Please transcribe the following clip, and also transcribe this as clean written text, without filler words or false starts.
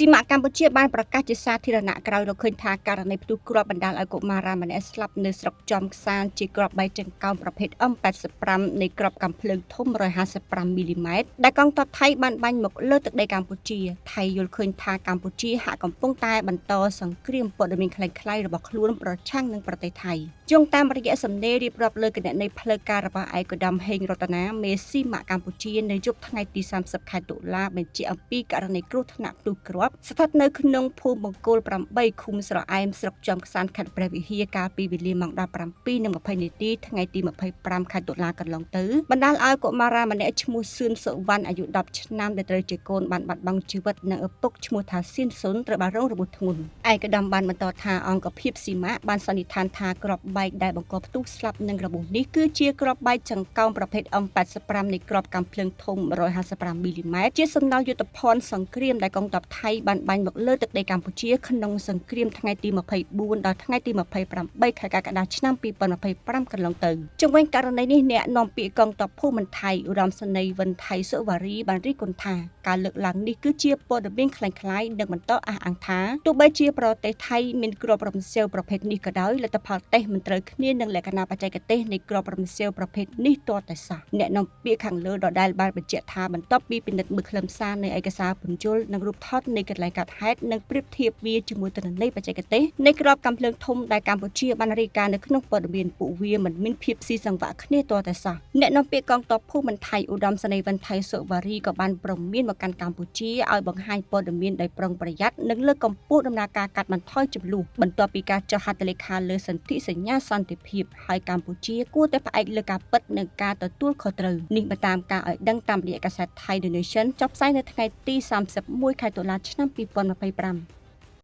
ស៊ីម៉ាក់កម្ពុជាបានប្រកាសជាសាធារណៈក្រោយរកឃើញថាករណីផ្ទុះគ្រាប់បណ្ដាលឲ្យកុមារាម្នាក់ស្លាប់នៅស្រុកចំខ្សានជាគ្រាប់បែកចង្កោមប្រភេទ M85 នៃគ្រាប់កាំភ្លើងធំ155មីលីម៉ែត្រដែលកងទ័ពថៃបានបាញ់មកលើទឹកដីកម្ពុជាថៃយល់ឃើញថាកម្ពុជាហាក់កំពុងតែបន្តសង្គ្រាមព័ត៌មានคล้ายៗរបស់ខ្លួនប្រឆាំងនឹងប្រទេសថៃជុងតាមរយៈសម្ដីរៀបរាប់លើគណនីផ្លូវការរបស់ឯកឧត្តមហេងរតនាមេស៊ីម៉ាក់កម្ពុជានៅយប់ថ្ងៃទី30ខែតុលាបញ្ជាអំពីករណីគ្រោះថ្នាក់ផ្ទុះគ្រាប់ស្ថិតនៅក្នុងភូមិបង្គោល8ឃុំស្រអែមស្រុកចំខ្សានខេត្តព្រះវិហារកាលពីវេលាម៉ោង 17:20 នាទីថ្ងៃទី25ខែតុលាកន្លងទៅបណ្ដាលឲ្យកុមារាម្នាក់ឈ្មោះសឿនសុវណ្ណអាយុ10ឆ្នាំដែលត្រូវជាកូនបានបាត់បង់ជីវិតនិងឪពុកឈ្មោះថាសៀនសុនត្រូវបានរងរបួសធ្ងន់ឯកឧត្តមបានបន្តថាអង្គភាពស៊ីម៉ាក់បានសន្និដ្ឋានថាគ្រាប់បែកដែលបង្កផ្ទុះស្លាប់នឹងរបួសនេះគឺជាគ្រាប់បែកចង្កោមប្រភេទ M85 នៃគ្រាប់កាំភ្លើងធំ155មីលីម៉ែត្រជាសំណល់យុទ្ធភ័ណ្ឌសង្គ្រាមដែលកងទ័ពថៃបានបាញ់មកលើទឹកដីកម្ពុជាក្នុងសង្គ្រាមថ្ងៃទី24ដល់ថ្ងៃទី28ខែកក្កដាឆ្នាំ2025កន្លងទៅជុំវិញករណីនេះអ្នកនាំពាក្យកងទ័ពភូមិន្ទថៃឧត្តមសេនីយ៍វិនថៃសុវ៉ារីបានរិះគន់ថាការលើកឡើងនេះគឺជាព័ត៌មានคล้ายៗនិងបន្តអះអាងថាទោះបីជាប្រទេសថៃមានគ្រាប់រំសេវប្រភេទនេះក៏ដោយលទ្ធផលតេស្តមិនត្រូវគ្នានឹងលក្ខណៈបច្ចេកទេសនៃគ្រាប់រំសេវប្រភេទនេះទាល់តែសោះអ្នកនាំពាក្យខាងលើដដែលបានបញ្ជាក់ថាបន្ទាប់ពីពិនិត្យមើលខ្លឹមសារនៃឯកសារពន្យល់និងរូបថតនៃកន្លែងកាត់ហេតុនិងប្រៀបធៀបវាជាមួយទិន្នន័យបច្ចេកទេសនៃគ្រាប់កាំភ្លើងធំដែលកម្ពុជាបានរាយការណ៍នៅក្នុងព័ត៌មានពួកវាមិនមានភាពស៊ីសង្វាក់គ្នាទាល់តែសោះអ្នកនាំពាក្យកងទ័ពភូមិន្ទថៃឧត្តមសេនីយ៍វិនថៃសុវ៉ារីក៏បានព្រមានមកកាន់កម្ពុជាឲ្យបង្ហាញព័ត៌មានដោយប្រុងប្រយ័ត្ននិងលើកកម្ពស់ដំណើរការកាត់បន្ថយជម្លោះបន្ទាប់ពីការចុះហត្ថលេខាលើសន្ធិសញ្ញាសន្តិភាពហើយកម្ពុជាគួរតែផ្អែកលើការពិតនិងការទទួលខុសត្រូវនេះបើតាមការឲ្យដឹងតាមរយៈកាសែត Thai The Nation ចុះផ្សាយនៅថ្ងៃទី31ខែតុលាឆ្នាំ2025